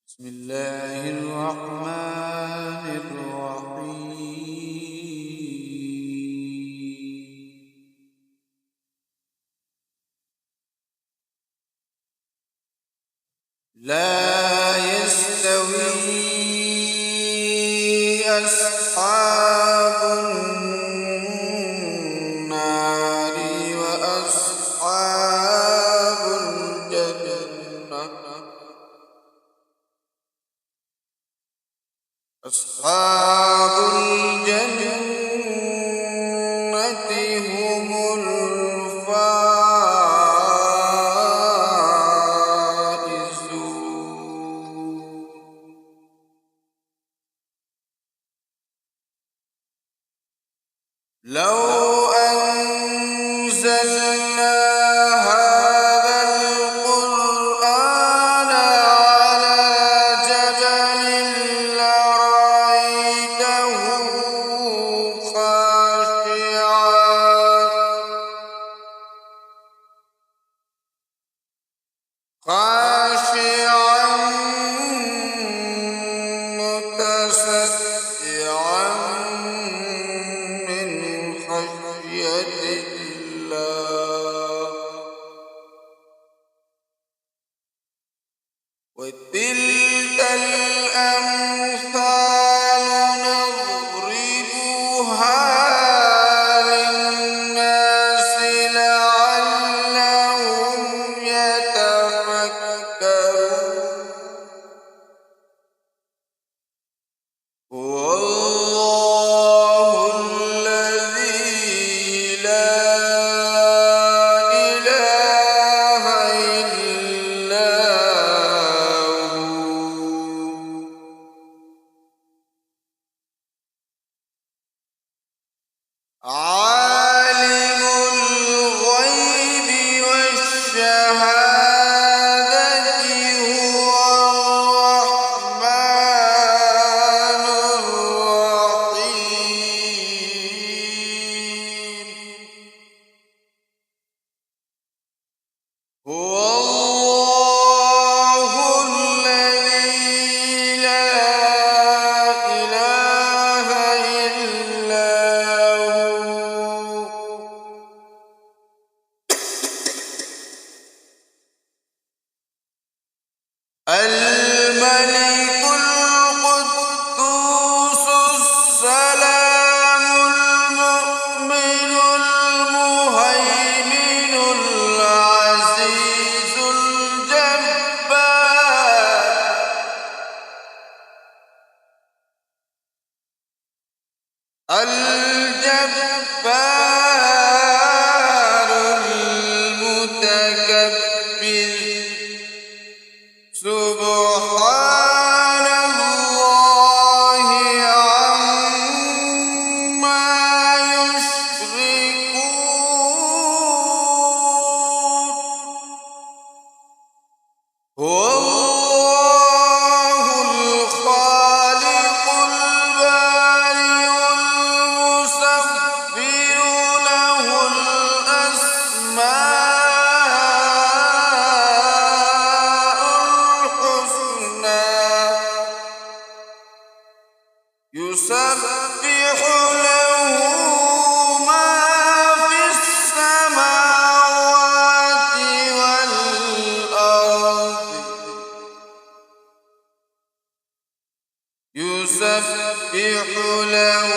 بسم الله الرحمن الرحيم. لا يستوي أصحاب النار وأصحاب الجنة. أصحاب الجنة هم الفائزون. لو أنزلنا هذا القرآن على جبل لرأيته خاشعا متصدعا من خشية الله. وتلك الأمثال نضربها للناس لعلهم يتفكرون. هو الله الذي لا إله إلا هو. عالم الغيب والشهادة هو الرحمن الرحيم. هو الله الذي لا إله إلا هو. الملك القدوس السلام المؤمن المهيمن العزيز الجبار المتكبر. سبحان الله عما يشركون. هو الله الخالق البارئ المصور له الأسماء الحسنى. يسبح له ما في السماوات والأرض. يسبح له